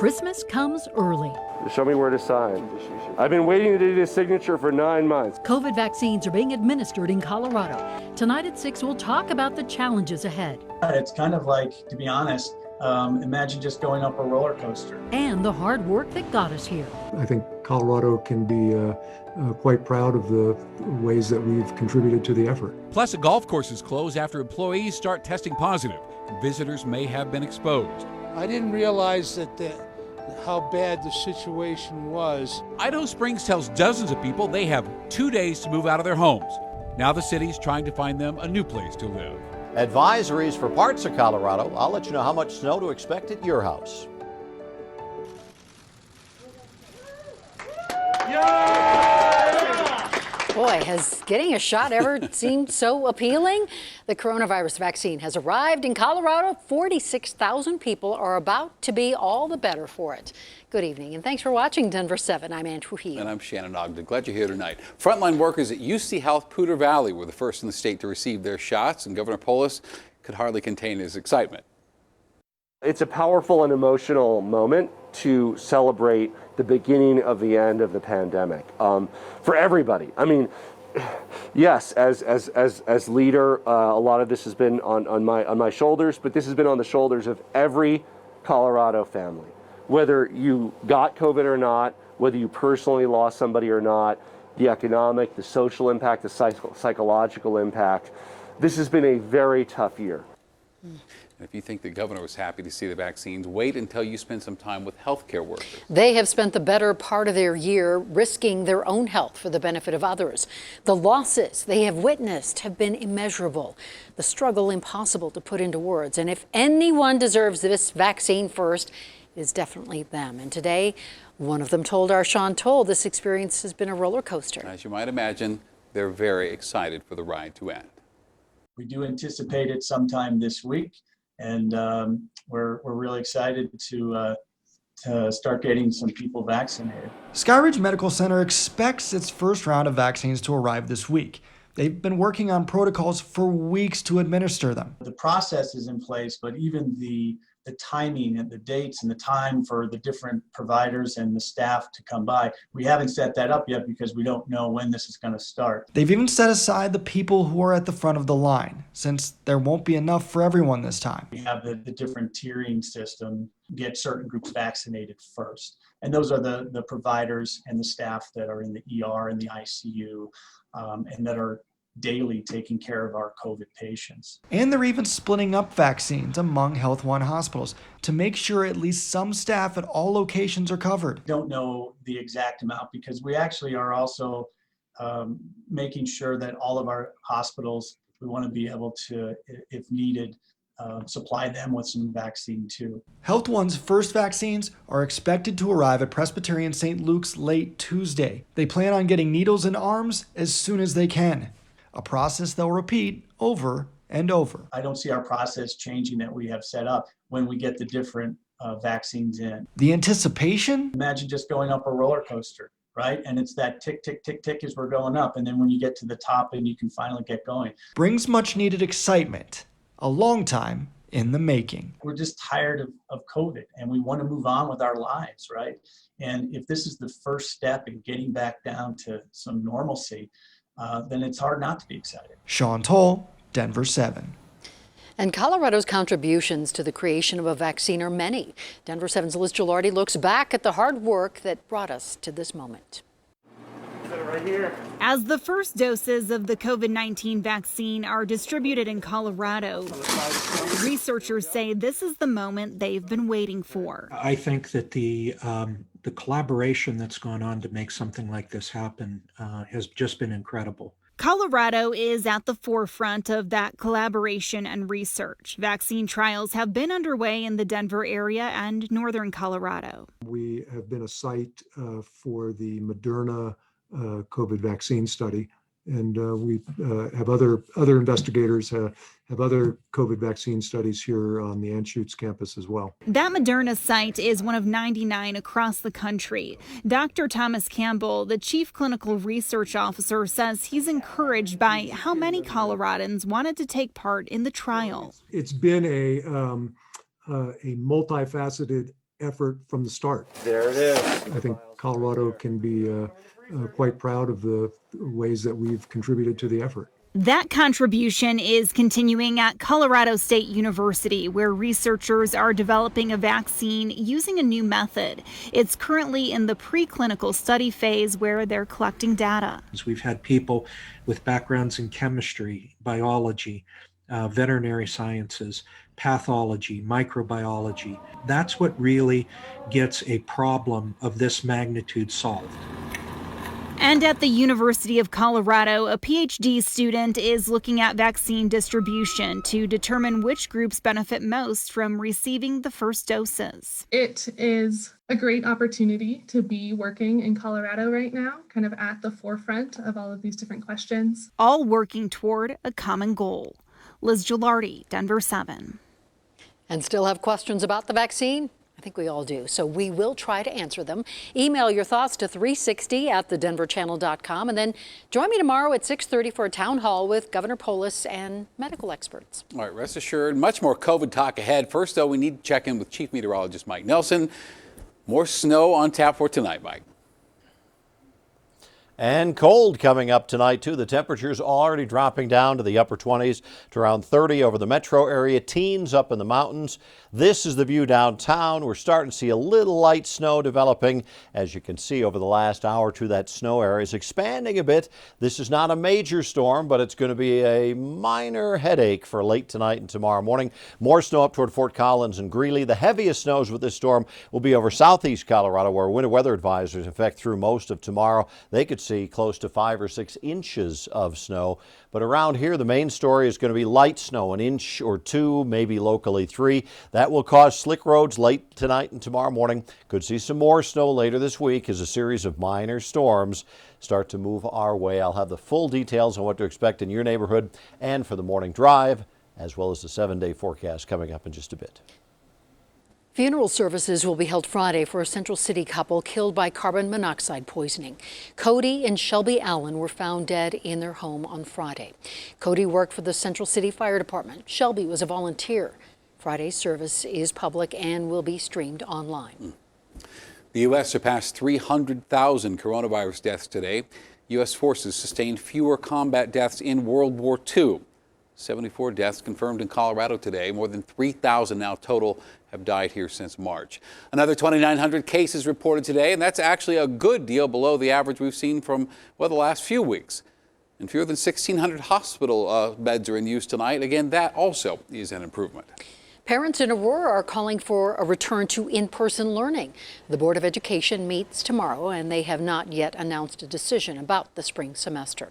Christmas comes early. Show me where to sign. I've been waiting to do this signature for 9 months. COVID vaccines are being administered in Colorado. Tonight at 6, we'll talk about the challenges ahead. It's kind of like, to be honest, imagine just going up a roller coaster. And the hard work that got us here. I think Colorado can be quite proud of the ways that we've contributed to the effort. Plus, a golf course is closed after employees start testing positive. Visitors may have been exposed. I didn't realize how bad the situation was. Idaho Springs tells dozens of people they have 2 days to move out of their homes. Now the city's trying to find them a new place to live. Advisories for parts of Colorado. I'll let you know how much snow to expect at your house. Boy, has getting a shot ever seemed so appealing? The coronavirus vaccine has arrived in Colorado. 46,000 people are about to be all the better for it. Good evening, and thanks for watching Denver7. I'm Ann Trujillo. And I'm Shannon Ogden. Glad you're here tonight. Frontline workers at UC Health Poudre Valley were the first in the state to receive their shots, and Governor Polis could hardly contain his excitement. It's a powerful and emotional moment to celebrate the beginning of the end of the pandemic for everybody. I mean, yes, as leader, a lot of this has been on my shoulders, but this has been on the shoulders of every Colorado family. Whether you got COVID or not, whether you personally lost somebody or not, the economic, the social impact, the psychological impact. This has been a very tough year. And if you think the governor was happy to see the vaccines, wait until you spend some time with healthcare workers. They have spent the better part of their year risking their own health for the benefit of others. The losses they have witnessed have been immeasurable. The struggle impossible to put into words. And if anyone deserves this vaccine first, it is definitely them. And today, one of them told our Sean Toll this experience has been a roller coaster. As you might imagine, they're very excited for the ride to end. We do anticipate it sometime this week. And we're really excited to start getting some people vaccinated. Skyridge Medical Center expects its first round of vaccines to arrive this week. They've been working on protocols for weeks to administer them. The process is in place, but even the timing and the dates and the time for the different providers and the staff to come by, we haven't set that up yet because we don't know when this is going to start. They've even set aside the people who are at the front of the line, since there won't be enough for everyone this time. We have the different tiering system, get certain groups vaccinated first. And those are the providers and the staff that are in the ER and the ICU and that are daily taking care of our COVID patients. And they're even splitting up vaccines among Health One hospitals to make sure at least some staff at all locations are covered. Don't know the exact amount because we actually are also making sure that all of our hospitals, we want to be able to, if needed, supply them with some vaccine too. Health One's first vaccines are expected to arrive at Presbyterian St. Luke's late Tuesday. They plan on getting needles in arms as soon as they can. A process they'll repeat over and over. I don't see our process changing that we have set up when we get the different vaccines in. The anticipation? Imagine just going up a roller coaster, right? And it's that tick, tick, tick, tick as we're going up. And then when you get to the top and you can finally get going. Brings much needed excitement, a long time in the making. We're just tired of COVID and we want to move on with our lives, right? And if this is the first step in getting back down to some normalcy, then it's hard not to be excited. Sean Toll, Denver7. And Colorado's contributions to the creation of a vaccine are many. Denver7's Liz Gilardi looks back at the hard work that brought us to this moment. Right here. As the first doses of the COVID-19 vaccine are distributed in Colorado, researchers say this is the moment they've been waiting for. I think that the collaboration that's gone on to make something like this happen has just been incredible. Colorado is at the forefront of that collaboration and research. Vaccine trials have been underway in the Denver area and northern Colorado. We have been a site for the Moderna COVID vaccine study, and we have other investigators have other COVID vaccine studies here on the Anschutz campus as well. That Moderna site is one of 99 across the country. Dr. Thomas Campbell, the chief clinical research officer, says he's encouraged by how many Coloradans wanted to take part in the trial. It's been a multifaceted effort from the start. There it is. I think Colorado can be quite proud of the ways that we've contributed to the effort. That contribution is continuing at Colorado State University, where researchers are developing a vaccine using a new method. It's currently in the preclinical study phase where they're collecting data. We've had people with backgrounds in chemistry, biology, veterinary sciences, pathology, microbiology. That's what really gets a problem of this magnitude solved. And at the University of Colorado, a PhD student is looking at vaccine distribution to determine which groups benefit most from receiving the first doses. It is a great opportunity to be working in Colorado right now, kind of at the forefront of all of these different questions. All working toward a common goal. Liz Gilardi, Denver7. And still have questions about the vaccine? I think we all do, so we will try to answer them. Email your thoughts to 360@thedenverchannel.com, and then join me tomorrow at 6:30 for a town hall with Governor Polis and medical experts. All right, rest assured, much more COVID talk ahead. First, though, we need to check in with Chief Meteorologist Mike Nelson. More snow on tap for tonight, Mike. And cold coming up tonight, too. The temperatures already dropping down to the upper 20s to around 30 over the metro area, teens up in the mountains. This is the view downtown. We're starting to see a little light snow developing. As you can see over the last hour or two, that snow area is expanding a bit. This is not a major storm, but it's going to be a minor headache for late tonight and tomorrow morning. More snow up toward Fort Collins and Greeley. The heaviest snows with this storm will be over southeast Colorado, where winter weather advisories in effect through most of tomorrow. They could see close to 5 or 6 inches of snow. But around here, the main story is going to be light snow, 1 inch or 2, maybe locally 3. That will cause slick roads late tonight and tomorrow morning. Could see some more snow later this week as a series of minor storms start to move our way. I'll have the full details on what to expect in your neighborhood and for the morning drive, as well as the 7-day forecast coming up in just a bit. Funeral services will be held Friday for a Central City couple killed by carbon monoxide poisoning. Cody and Shelby Allen were found dead in their home on Friday. Cody worked for the Central City Fire Department. Shelby was a volunteer. Friday's service is public and will be streamed online. The U.S. surpassed 300,000 coronavirus deaths today. U.S. forces sustained fewer combat deaths in World War II. 74 deaths confirmed in Colorado today. More than 3,000 now total have died here since March. Another 2,900 cases reported today, and that's actually a good deal below the average we've seen from, well, the last few weeks. And fewer than 1,600 hospital beds are in use tonight. Again, that also is an improvement. Parents in Aurora are calling for a return to in-person learning. The Board of Education meets tomorrow, and they have not yet announced a decision about the spring semester.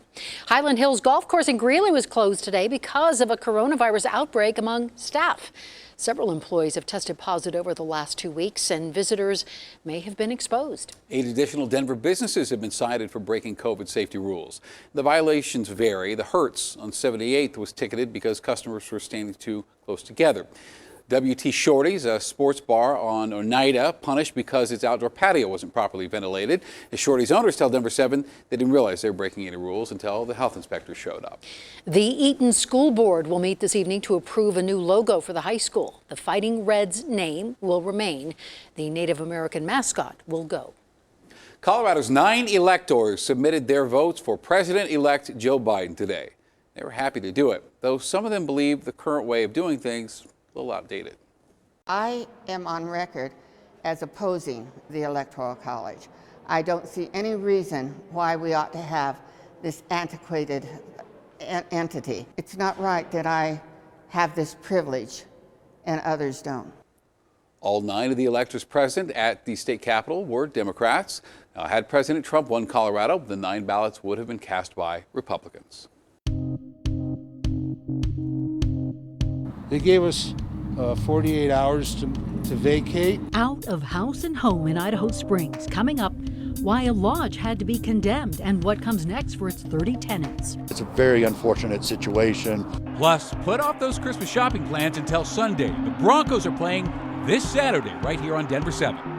Highland Hills Golf Course in Greeley was closed today because of a coronavirus outbreak among staff. Several employees have tested positive over the last 2 weeks, and visitors may have been exposed. 8 additional Denver businesses have been cited for breaking COVID safety rules. The violations vary. The Hertz on 78th was ticketed because customers were standing too close together. WT Shorty's, a sports bar on Oneida, punished because its outdoor patio wasn't properly ventilated. The Shorty's owners tell Denver7 they didn't realize they were breaking any rules until the health inspector showed up. The Eaton School Board will meet this evening to approve a new logo for the high school. The Fighting Reds name will remain. The Native American mascot will go. Colorado's 9 electors submitted their votes for President-elect Joe Biden today. They were happy to do it, though some of them believe the current way of doing things a little outdated. I am on record as opposing the Electoral College. I don't see any reason why we ought to have this antiquated entity. It's not right that I have this privilege and others don't. All 9 of the electors present at the state capitol were Democrats. Now, had President Trump won Colorado, the 9 ballots would have been cast by Republicans. They gave us 48 hours to vacate. Out of house and home in Idaho Springs. Coming up, why a lodge had to be condemned and what comes next for its 30 tenants. It's a very unfortunate situation. Plus, put off those Christmas shopping plans until Sunday. The Broncos are playing this Saturday right here on Denver7.